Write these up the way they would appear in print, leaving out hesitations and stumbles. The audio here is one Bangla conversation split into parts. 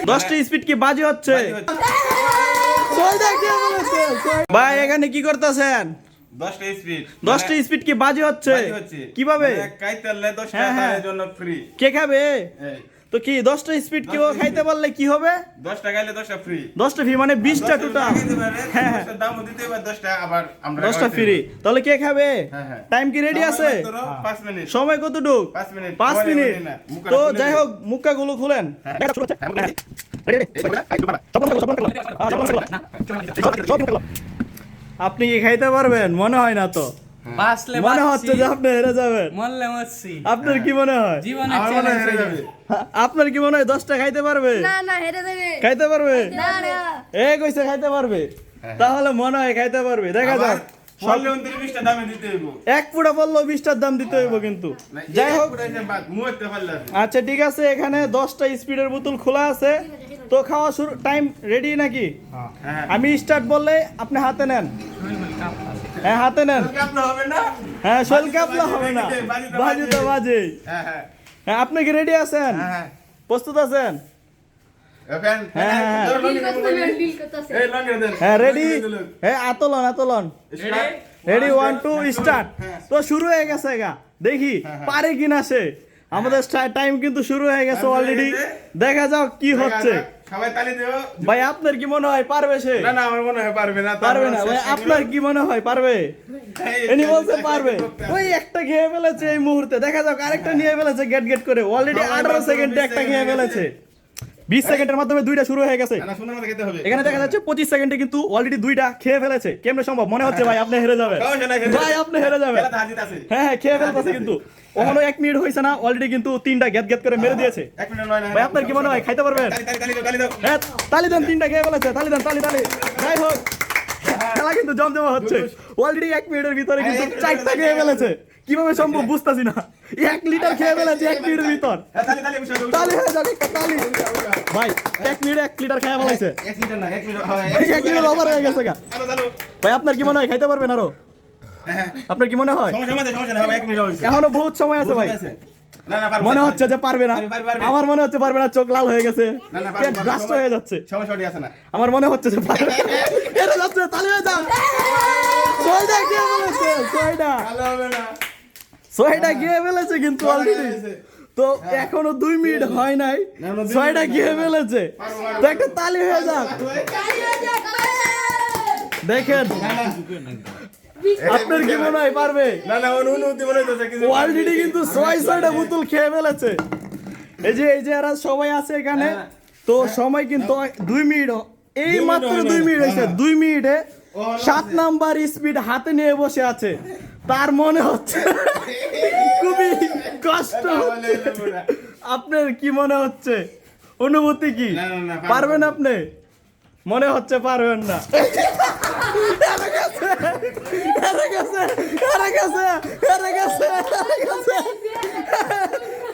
10টা স্পিড কি বাজে হচ্ছে? ভাই এখানে কি করতেছেন? 10টা স্পিড কি বাজে হচ্ছে? কিভাবে কে খাবে? তো কি 10টা স্পিড কি ও খাইতে পারলে কি হবে? 10টা খাইলে 10টা ফ্রি। 10টা ফ্রি মানে 20টা টোটাল। হ্যাঁ 10টার দামও দিতে হবে, 10টা আবার আমরা 10টা ফ্রি। তাহলে কে খাবে? হ্যাঁ। টাইম কি রেডি আছে? 5 মিনিট। সময় কতটুক? 5 মিনিট। 5 মিনিট। তো যাই হোক মুক্কাগুলো খুলেন। আপনি কি খাইতে পারবেন? মনে হয় না তো। মনে হচ্ছে যে আপনি হেরে যাবেন। আপনার কি মনে হয়? আমার মনে হয় হেরে যাবে। আপনার কি মনে হয় 10টা খাইতে পারবে? না হেরে যাবে। খাইতে পারবে? না এই কইছে খাইতে পারবে। তাহলে মনে হয় খাইতে পারবে। দেখা যাক। বললে 29টা দামে দিতে হইব। এক পুরা বললো 20টার দাম দিতে হইব কিন্তু। যাই হোক মুহূর্তে পারলে আচ্ছা ঠিক আছে, এখানে 10টা স্পিডের বোতল খোলা আছে। তো খাওয়া শুরু, টাইম রেডি নাকি? হ্যাঁ। আমি স্টার্ট বললে আপনি হাতে নেন। হ্যাঁ হাতে নেন। আপনার হবে না? হ্যাঁ শৈল কাপলা হবে না, বাজে তো বাজে। হ্যাঁ হ্যাঁ। হ্যাঁ আপনি কি রেডি আছেন? হ্যাঁ। প্রস্তুত আছেন? ওখান হ্যাঁ, হ্যাঁ। ডিল করতেছে। এই লঙ্গি দেন। হ্যাঁ রেডি। হ্যাঁ আতলন রেডি 1 2 স্টার্ট। তো শুরু হয়ে গেছে গা, দেখি পারে কিনা সে। আমাদের টাইম কিন্তু শুরু হয়ে গেছে অলরেডি। দেখা যাক কি হচ্ছে। সবাই তালি দিও। ভাই আপনার কি মনে হয় পারবে সে? না না আমার মনে হয় পারবে না। পারবে না ভাই, আপনার কি মনে হয় পারবে? এনি বলছে পারবে। ওই একটা খেয়ে ফেলেছে এই মুহূর্তে। দেখা যাক আরেকটা নিয়ে ফেলেছে গেট গেট করে। অলরেডি 18 সেকেন্ডে একটা খেয়ে ফেলেছে। 20 সেকেন্ডের মাধ্যমে দুইটা শুরু হয়ে গেছে। না সুন্দর মতো খেতে হবে। এখানে দেখা যাচ্ছে 25 সেকেন্ডে কিন্তু অলরেডি দুইটা খেয়ে ফেলেছে। কেমনে সম্ভব? মনে হচ্ছে ভাই আপনি হেরে যাবেন। ভাই আপনি হেরে যাবেন। খেলাতে হাজির আছে। হ্যাঁ খেয়ে ফেলতেছে কিন্তু। ওখানে 1 মিনিট হইছে না, অলরেডি কিন্তু তিনটা গেট গেট করে মেরে দিয়েছে। 1 মিনিট নয় না। ভাই আপনার কি মনে হয় খাইতে পারবেন? তালি দাও। হ্যাঁ তালি দেন, তিনটা খেয়ে ফেলেছে। তালি দেন তালি। যাই হোক খেলা কিন্তু জমজমা হচ্ছে। অলরেডি 1 মিনিটের ভিতরে কিন্তু 4টা খেয়ে ফেলেছে। কিভাবে সম্ভব বুঝতাছি না। 1 লিটার খেয়ে ফেলেছে 1 মিনিটের ভিতর। তালি হয়ে যাবে তালি। ভাই 1 মিনিটে 1 লিটার খেয়ে ফেলেছে। 1 লিটার না 1 মিনিট হয়। 1 লিটার ওভার হয়ে গেছে গা। ভাই আপনার কি মনে হয় খাইতে পারবেন আরো? আপনার কি মনে হয়? সমস্যা না 1 মিনিট হইছে। এখনো বহুত সময় আছে ভাই। না না পারবে। মনে হচ্ছে যে পারবে না। আমার মনে হচ্ছে পারবে না, চোখ লাল হয়ে গেছে, পেট ব্লাস্ট হয়ে যাচ্ছে। সমস্যাটি আছে না। আমার মনে হচ্ছে যে পারবে। এটা যাচ্ছে তালি হয়ে যাও। ছয়টা গিয়ে ফেলেছে, ছয়টা। ভালো হবে না। ছয়টা গিয়ে ফেলেছে কিন্তু অলরেডি। তো এখনো 2 মিনিট হয় নাই, 6টা গিয়ে ফেলেছে। তো একটা তালি হয়ে যাক। দেখেন আপনার কি মনে হয় পারবে? না না অনুমতি মনে হইতেছে কিছু। অলরেডি কিন্তু 6টা বোতল খেয়ে ফেলেছে। এই যে এরা সবাই আছে এখানে। তো সময় কিন্তু 2 মিনিট, এই মাত্র 2 মিনিট হয়েছে। 2 মিনিটে 7 নাম্বার স্পিড হাতে নিয়ে বসে আছে। তার মনে হচ্ছে খুবই কষ্ট হচ্ছে। আপনার কি মনে হচ্ছে? অনুভূতি কি? না, পারবেন আপনি? মনে হচ্ছে পারবেন না।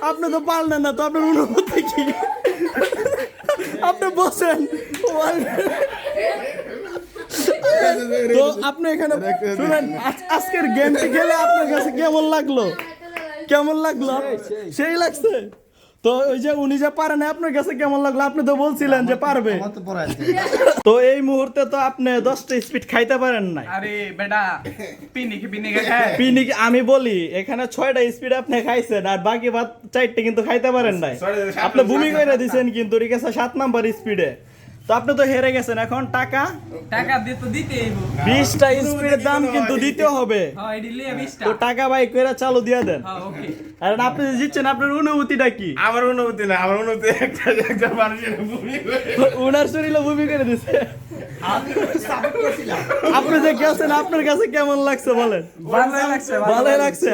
আপনি তো পারলেন না, তো আপনার অনুভূতি কি? আপনি বসেন। তো আপনি এখানে শুনেন, আজকের গেমটি খেলে আপনার কাছে কেমন লাগলো? সেই লাগছে। তো ওই যে উনি যে পারে না, আপনার কাছে কেমন লাগলো? আপনি তো বলছিলেন যে পারবে। তো এই মুহূর্তে তো আপনি 10টা স্পিড খাইতে পারেন নাই। আরে বেটা পিনিকে খায়। পিনিক আমি বলি, এখানে 6টা স্পিড আপনি খাইছেন, আর বাকি 4টা কিন্তু খাইতে পারেন নাই। আপনি ভূমি করে দিয়েছেন কিন্তু, ঠিক আছে 7 নাম্বার স্পিডে। তো আপনি তো হেরে গেছেন। এখন টাকা দিয়ে তো দিতেই হইব। 20টা স্পিডের দাম কিন্তু দিতে হবে। হ্যাঁ এডি লিয়ে 20টা। তো টাকা বাই করে চালু দিয়ে দেন। হ্যাঁ ওকে। আর আপনি যে জিতছেন, আপনার অনুভূতিটা কি? আমার অনুমতি না, আমার অনুমতি একটা মানুষের ভূমি করে। উনার শরীরে ভূমি করে দিছে। আপনি যে গেছেন, আপনার কাছে কেমন লাগছে বলেন? ভালোই লাগছে।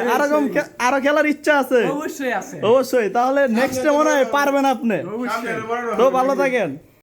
আরো খেলার ইচ্ছা আছে? অবশ্যই আছে। অবশ্যই। তাহলে নেক্সটে মনে হয় পারবেন আপনি। তো ভালো থাকেন।